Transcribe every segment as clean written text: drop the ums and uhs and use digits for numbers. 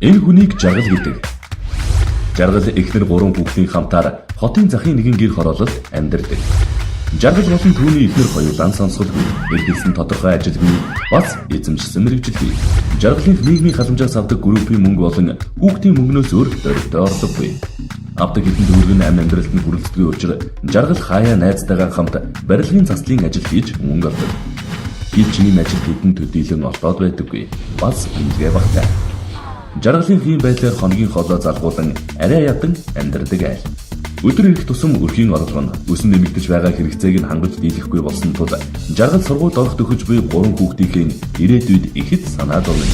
Энэ хүнийг жаргал гэдэг. Жаргал эхнэр 3 хүүхдийн хамтаар хотын захын нэгэн гэр хороололд амьдардаг. Жаргал болон түүний эхнэр хоёулаа сонсголгүй эргэлсэн тодорхой ажилгүй бас эзэмшсэн мэрэгжилгүй. Жаргалын нийгмийн халамжаас авдаг группийн мөнгө болон хүүхдийн мөнгнөөс өөр дөрөвтэй орлогогүй. Авдаг хэдэн төгрөг нь амь амьдралд нь хүрэлцдэггүй учраас жаргал хаяа найзтайгаа хамт барилгын заслын ажил хийж мөнгө олдог. Чиний ажил хэдэн төдийлөн олдоод байдаггүй. Бас үнэгээ багтаа. Жаргалын хийм байдлаар хоногийн хоолой залгуулан арай ядан амьдардаг айл. Өдөр ирэх тусам өрхийн орлого нь өсөн нэмэгдэж байгаа хэрэгцээг нь хангаж дийлэхгүй болсон тул жаргал сургуульд орох төгөж буй 3 хүүхдийн ирээдүйд ихэд санаа зовно.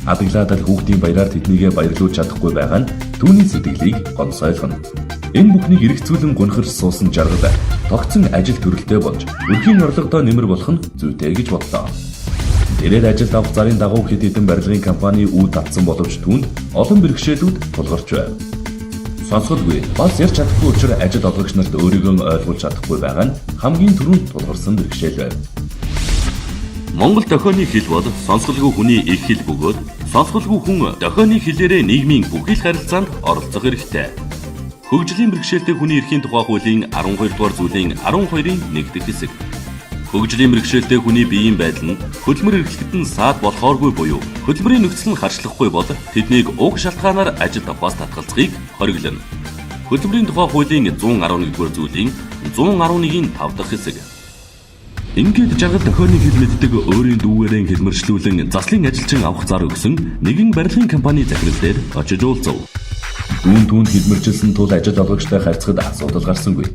Адаглаад хүүхдийн баяраар тэднийгээ баярлуулж чадахгүй байгаа нь түүний сэтгэлийг гонсойлгоно. Энэ бүхнийг эргэцүүлэн гонхорч суусан жаргал тогтсон ажил төрөлтэй болж өрхийн орлогодоо нэмэр болох нь зүйтэй гэж бодлоо. Тэрээр ажилд авах зарын дагуу хэд хэдэн барилгын компани үд татсан боловч түүнд олон бэрхшээлүүд тулгарч байв. Сонсголгүй бас ярьж чадахгүй учраас ажил олгогч нарт өөрийгөө ойлгуулж чадахгүй байгаа нь хамгийн түрүүнд тулгарсан бэрхшээл байв. Монгол дохионы хэл бол сонсголгүй хүний их хэл бөгөөд сонсголгүй хүн дохионы хэлээрээ нийгмийн бүхэл харилцаанд оролцох хэрэгтэй. Хөгжлийн бэрхшээлтэй хүний эрхийн тухай хуулийн 12 дугаар зүйлийн 12-ын 1 дэх хэсэг. Хөгжлийн бэрхшээлтэй хүний биеийн байдал нь хөдөлмөр эрхлэхэд нь саад болохооргүй буюу хөдөлмөрийн нөхцөл нь харьцлахгүй бол тэднийг уг шалтгаанаар ажил авахаас татгалзахыг хориглоно. Хөдөлмөрийн тухай хуулийн 111-р зүйлийн 111-ийн 5 дахь хэсэг. Ингээд жаргал дохионы хэл мэддэг өөрийн дүүгээрээ хэлмэрчлүүлэн заслын ажилчин авах зар өгсөн нэгэн барилгын компани захирал дээр очиж уулзав. Түүнд хэлмэрчилсэн тул ажил олгогчтой харьцахад асуудал гарсангүй.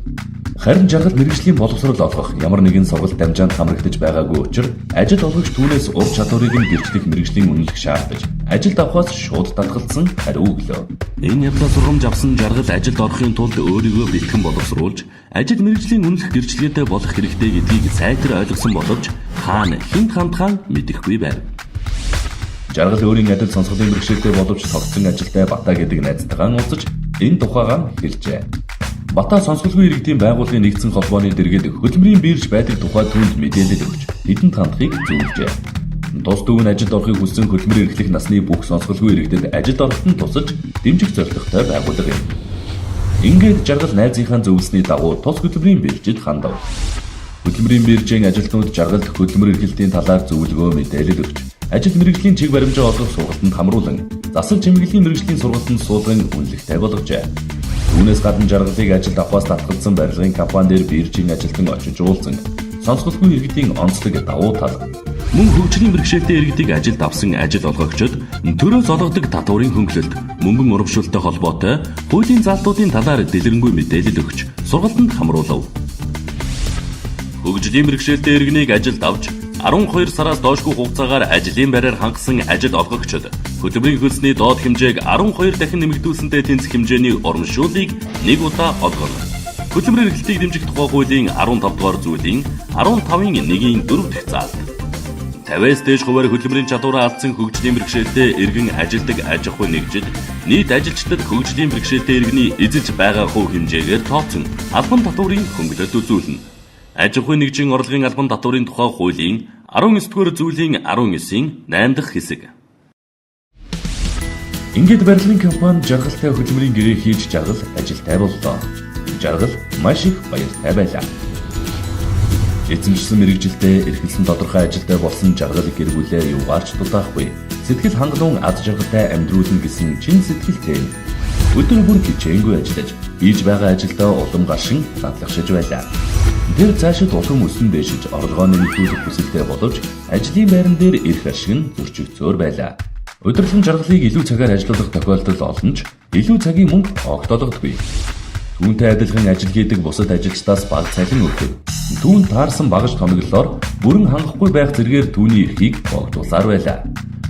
Харин жаргал мэргэжлийн боловсрол олгох ямар нэгэн сургалт дамжаанд хамрагдаж байгаагүй учраас ажил олгогч түүнээс ур чадварыг нь гэрчлэх мэргэжлийн үнэлэх шаардаж ажилд авахаас шууд татгалзсан хариу өглөө. Энэ явдлаа сургамж авсан жаргал ажилд орохын тулд өөрийгөө бэлтгэн боловсруулж ажил мэргэжлийн үнэлэх гэрчлэгээтэй болох хэрэгтэй гэдгийг сайтар ойлгосон боловч хаана хинт хандхаа мэдэхгүй байв. Жаргал өөрийн адил сонсголын бэрхшээлтэй боловч тогтсон ажилтай Бата гэдэг найзтайгаа уулзаж энэ тухайгаа хэлжээ. Бата сонсголгүй иргэдийн байгууллагын нэгдсэн холбооны дэргэд хөдөлмөрийн бирж байдаг тухай түүнд мэдээлэл өгч хэдэнд хандахыг зөвлөжээ. Тус дүүн ажилд орохыг хүссэн хөдөлмөр эрхлэх насны бүх сонсголгүй иргэдэд ажилд ороход нь тусаж дэмжих зорилготой байгууллага юм. Ингээд жаргал найзынхаа зөвлөсний дагуу тус хөдөлмөрийн биржид хандав. Хөдөлмөрийн биржийн ажилтнууд жаргалд хөдөлмөр эрхлэлтийн талаар зөвлөгөө мэдээлэл өгч ажил мэргэжлийн чиг баримжаа олгох сургалтанд хамруулан засал чимэглэлийн мэргэжлийн сургалтанд суулган үнэлэхтэй болгожээ. Түүнээс гадна жаргалыг ажилд авахаас татгалзсан барилгын компани дээр биржийн ажилтан очиж уулзсан сонсголгүй иргэдийн онцлог давуу тал. Мөн хөгжлийн бэрхшээлтэй иргэдийг ажилд авсан ажил олгогчид төрөөс олгодог татварын хөнгөлөлт, мөнгөн урамшуулалттай холбоотой хуулийн залтуудын талаар дэлгэрэнгүй мэдээлэл өгч сургалтанд хамруулав. Хөгжлийн бэрхшээлтэй иргэнийг ажилд авч 12 сараас доошгүй хугацаагаар ажлын байраар хангасан ажил олгогчид хөдөлмөрийн хөлсний доод хэмжээг 12 дахин нэмэгдүүлсэнтэй тэнцэх хэмжээний урамшууллыг нэг удаа олгоно. Хөдөлмөр эрхлэлтийг дэмжих тухай хуулийн 15 дугаар зүйлийн 15-ын 1-ийн 4 дахь заалт. 50-аас дээш хувиар хөдөлмөрийн чадвараа алдсан хөгжлийн бэрхшээлтэй иргэн ажилдаг аж ахуй нэгжид нийт ажилчдад хөгжлийн бэрхшээлтэй иргэний эзэлж байгаа хувь хэмжээгээр тооцсон албан татварын хөнгөлөлт үзүүлнэ. Аж ахуй нэгжийн орлогын албан татварын тухай хуулийн 19-р зүйлийн 19-ийн 8 дахь хэсэг. Ингээд барилгын компани жаргалтай хөдөлмөрийн гэрээ хийж жаргал ажилтай боллоо. Жаргал маш их баяртай байлаа. Эзэмшсэн мэрэгжилтэй эрхэлсэн тодорхой ажилтай болсон жаргал гэр бүлээ юугаарч дутаахгүй. Сэтгэл хангалуун ад жаргалтай амьдруулна гэсэн чин сэтгэлтэй. Өдөр бүр хичээнгүй ажиллаж хийж байгаа ажилдаа улам гаршин хадлагшиж байлаа. Тэр цаашид улам өсөн дэшиж орлогоо нэмэгдүүлэх хүсэлтэй боловч ажлын байран дээр эрх ашиг нь зөрчигдсөөр байлаа. Өдөрлөн жаргалыг илүү цагаар ажиллах тохиолдол олон ч илүү цагийн мөнгө огт олгодгүй. Түүнтэй адилхан ажил хийдэг бусад ажилчдаас бага цалин өгдөг. Түүнд таарсан багаж томиглолоор бүрэн хангахгүй байх зэргээр түүний эрхийг богдуулсаар байлаа.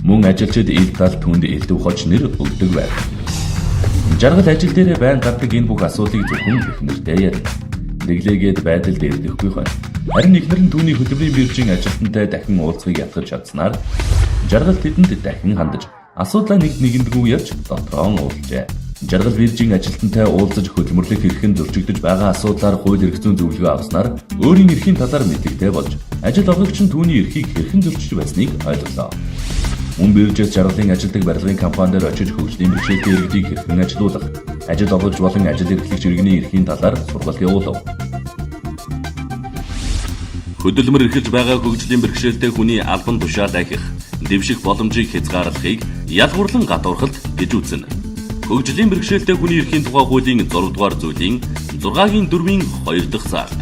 Мөн ажилчид ил тал түүнд элдв хоч нэр өгдөг байв. Жаргал ажил дээр байн гардаг энэ бүх асуудлыг зөвхөн эхнэртэй ярина. Нэглээгээд байдал дээрдэхгүй хань. Харин эхнэр нь түүний хөдөлмөрийн биржийн ажилтнтай дахин уулзахыг ялгаж чадсанаар жаргал тэдэнд дахин хандаж асуудлаа нэгэндгүй ярьж дотроон уулзжээ. Жаргал биржийн ажилтнтай уулзаж хөдөлмөрлөх эрхэн зөрчигдөж байгаа асуудлаар хууль эрх зүйн зөвлөгөө авснаар өөрийн эрхийн талаар мэдэгтэй болж ажил олгогч нь түүний эрхийг хэрхэн зөрчиж байсныг ойлголоо. Мөн биржээс жаргалын ажилтг барилгын компаниудаар очиж хөгжлийн бэрхшээлтэй иргэдийг хэрхэн ажилуулах, ажил олгож болон ажил эрхлэгч иргэний эрхийн талаар сургалт явуулав. Хөдөлмөр эрхэлж байгаа хөгжлийн бэрхшээлтэй хүний албан тушаал ахих, дэвших боломжийг хязгаарлахыг ялгуурлан гадуурхалт гэж үзнэ. Хөгжлийн бэрхшээлтэй хүний эрхийн тухай хуулийн 6 дугаар зүйлийн 6-гийн 4-ийн 2 дахь заалт.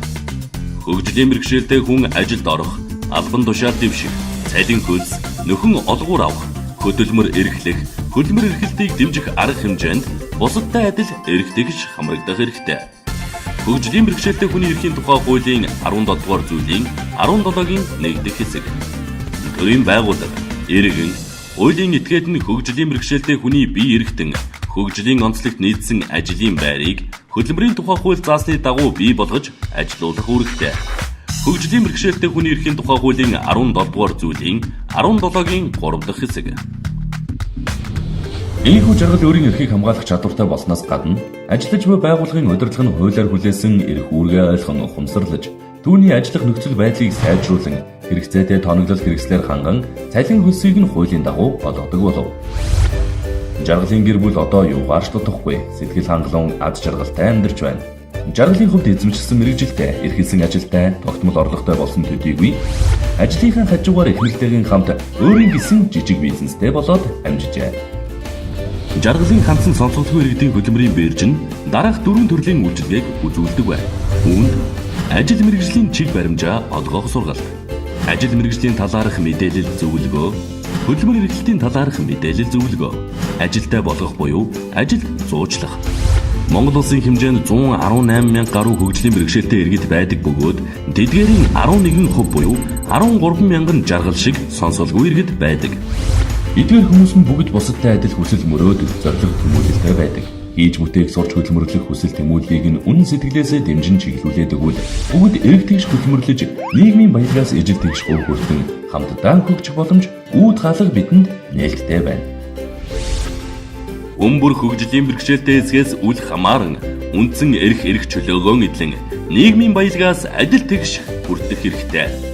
Хөгжлийн бэрхшээлтэй хүн ажилд орох, албан тушаал дэвших, цалин хөлс, нөхөн олгуур авах, хөдөлмөр эрхлэх, хөдөлмөр эрхлэлтийг дэмжих арга хэмжээнд бусадтай адил эрхтгийж хамрагдах хэрэгтэй. Хөгжлийн бэрхшээлтэй хүний эрхийн тухай хуулийн 17 дугаар зүйлийн 17-гийн 1 дахь хэсэг. Төрийн байгууллага, иргэн, хуулийн этгээд нь хөгжлийн бэрхшээлтэй хүний бие эрхтэн, хөгжлийн онцлогт нийцсэн ажлын байрыг хөдөлмөрийн тухай хууль заасны дагуу бий болгож ажилуулах үүрэгтэй. Хөгжлийн бэрхшээлтэй хүний эрхийн тухай хуулийн 17 дугаар зүйлийн 17-гийн 3 дахь хэсэг. Ийхүү жаргал өөрийн эрхийг хамгаалах чадвартай болсноос гадна ажиллаж буй байгууллагын удирдлага нь хуулиар хүлээсэн эрх үүргээ ойлгон ухамсарлаж түүний ажиллах нөхцөл байдлыг сайжруулан хэрэгцээтэй тоноглол хэрэгслээр ханган цалин хөлсийг нь хуулийн дагуу олгодог болов. Жаргалын гэр бүл одоо юугаарч дутахгүй сэтгэл хангалуун ад жаргалтай амьдарч байна. Жаргалын хувьд эзэмшсэн мэрэгжилтэй, эрхэлсэн ажилтай, тогтмол орлоготой болсон төдийгүй ажлынхаа хажуугаар их нэлтэйгийн хамт өөрийн гэсэн жижиг бизнестэй болоод амжижээ. Жаргалын хандсан сонсогдгүй иргэдийн хөдөлмөрийн бирж нь дараах 4 төрлийн үйлчилгээг үзүүлдэг байна. Үүнд ажил мэргэжлийн чиг баримжаа олгох сургалт, ажил мэргэжлийн талаарх мэдээлэл зөвлөгөө, хөдөлмөр эрхлэлтийн талаарх мэдээлэл зөвлөгөө, ажилтай болгох буюу ажил зуучлах. Монгол улсын хэмжээнд 118 мянга гаруй хөгжлийн бэрхшээлтэй иргэд байдаг бөгөөд тэдгээрийн 11% буюу 13 мянган жаргал шиг сонсолгүй иргэд байдаг. Эдгээр хүмүүс нь бүгд бусадтай адил хүсэл мөрөөд зориг тэмүүлэлтэй байдаг. Хийж бүтээх сурч хөдөлмөрлөх хүсэл тэмүүллийг нь үнэн сэтгэлээсээ дэмжин чиглүүлээд өгвөл бүгд эрг тэгш хөдөлмөрлөж нийгмийн баялагаас ижил тэгш гур хүртэн хамтдаа хөгжих боломж үүд хаалга бидэнд нээлттэй байна. Өмбөр хөгжлийн бэрхшээлтэй эсгээс үл хамааран үндсэн эрх чөлөөгөө эдлэн нийгмийн баялагаас адил тэгш хүртэх хэрэгтэй.